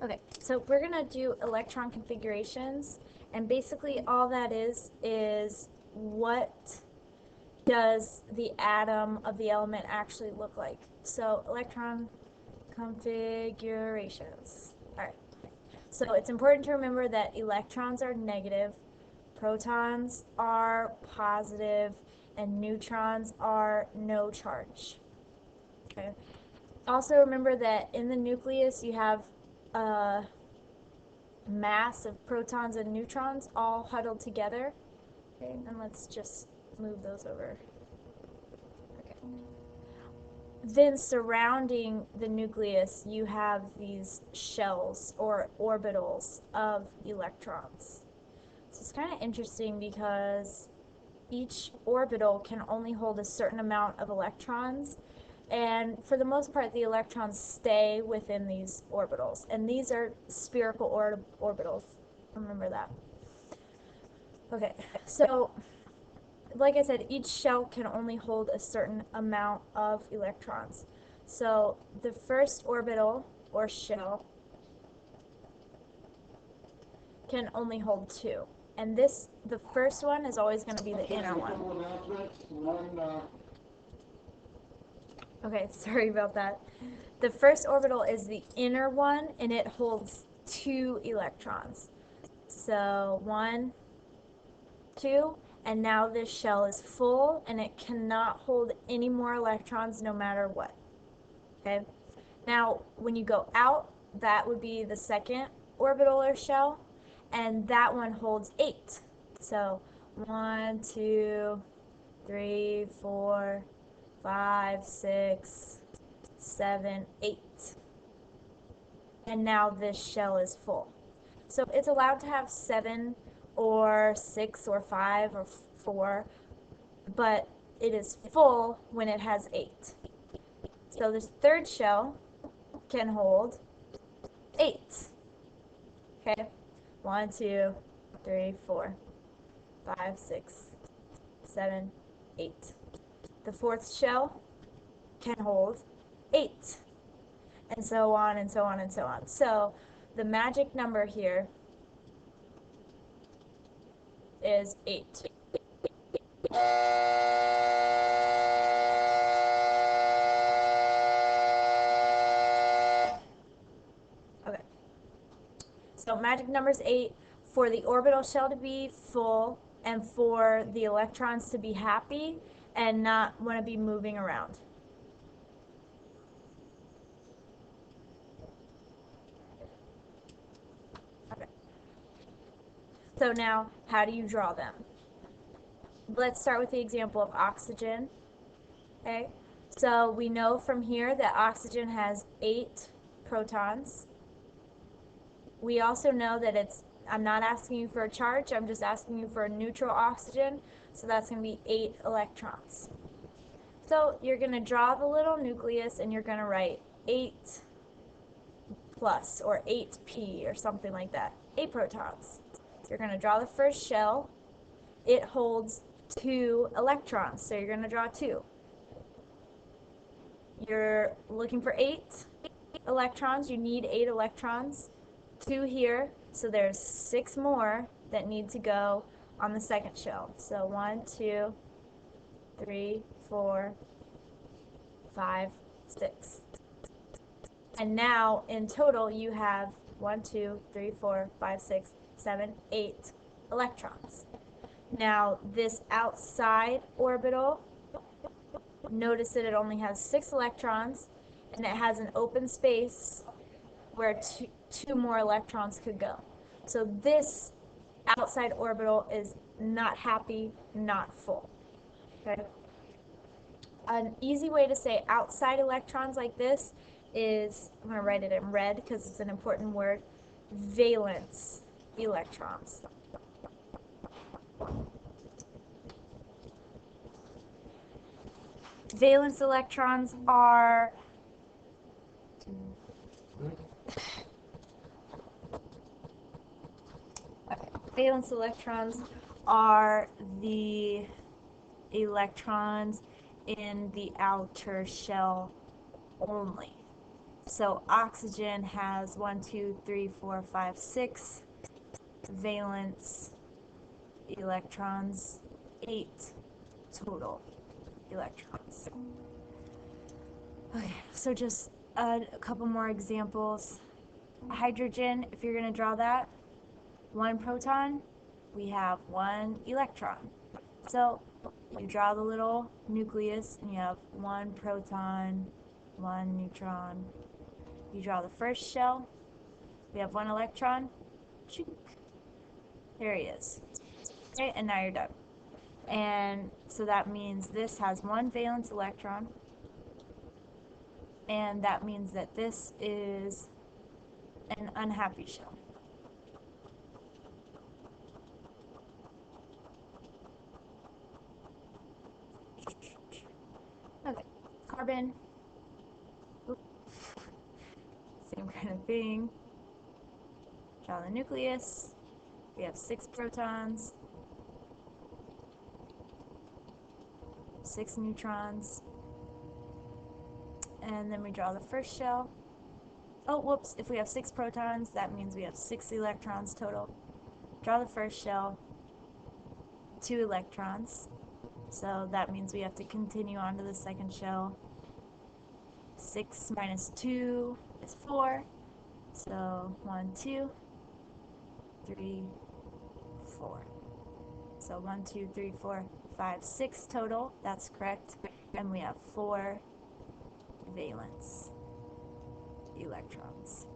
Okay, so we're going to do electron configurations, and basically all that is what does the atom of the element actually look like. So electron configurations. All right, so it's important to remember that electrons are negative, protons are positive, and neutrons are no charge. Okay. Also remember that in the nucleus you have a mass of protons and neutrons all huddled together. Okay, and let's just move those over. Okay. Then surrounding the nucleus you have these shells or orbitals of electrons. So it's kind of interesting because each orbital can only hold a certain amount of electrons, and for the most part the electrons stay within these orbitals, and these are spherical orbitals. Remember that. Okay, so like I said, each shell can only hold a certain amount of electrons. So the first orbital or shell can only hold 2, and the first one is always going to be the inner one. Okay, sorry about that. The first orbital is the inner one, and it holds 2 electrons. So 1, 2, and now this shell is full, and it cannot hold any more electrons no matter what. Okay. Now, when you go out, that would be the second orbital or shell, and that one holds 8. So 1, 2, 3, 4, 5, 6, 7, 8. And now this shell is full. So it's allowed to have 7 or 6 or 5 or 4, but it is full when it has 8. So this third shell can hold 8. Okay, 1, 2, 3, 4, 5, 6, 7, 8. The fourth shell can hold 8, and so on and so on and so on. So the magic number here is 8. Okay. So magic number is 8 for the orbital shell to be full and for the electrons to be happy and not want to be moving around. Okay. So now, how do you draw them? Let's start with the example of oxygen. Okay. So we know from here that oxygen has 8 protons. We also know that I'm not asking you for a charge, I'm just asking you for a neutral oxygen, so that's going to be 8 electrons. So you're going to draw the little nucleus and you're going to write 8 plus, or 8p, or something like that. 8 protons. You're going to draw the first shell. It holds 2 electrons, so you're going to draw 2. You're looking for 8 electrons. You need 8 electrons. 2 here, so there's 6 more that need to go on the second shell. So 1, 2, 3, 4, 5, 6. And now in total you have 1, 2, 3, 4, 5, 6, 7, 8 electrons. Now this outside orbital, notice that it only has 6 electrons, and it has an open space where 2 more electrons could go. So this outside orbital is not happy, not full. Okay? An easy way to say outside electrons like this is, I'm going to write it in red because it's an important word, valence electrons. Valence electrons are valence electrons are the electrons in the outer shell only. So oxygen has 1, 2, 3, 4, 5, 6 valence electrons, 8 total electrons. Okay, so just a couple more examples. Hydrogen, if you're going to draw that, 1 proton, we have 1 electron. So you draw the little nucleus and you have 1 proton, 1 neutron. You draw the first shell, we have 1 electron. There he is. Okay, and now you're done. And so that means this has 1 valence electron, and that means that this is an unhappy shell. Okay, carbon, same kind of thing. Draw the nucleus. We have 6 protons, 6 neutrons, and then we draw the first shell. Oh, whoops, if we have 6 protons, that means we have 6 electrons total. Draw the first shell, 2 electrons, so that means we have to continue on to the second shell. 6 minus 2 is 4, so 1, 2, 3, 4. So 1, 2, 3, 4, 5, 6 total, that's correct, and we have 4 valence electrons.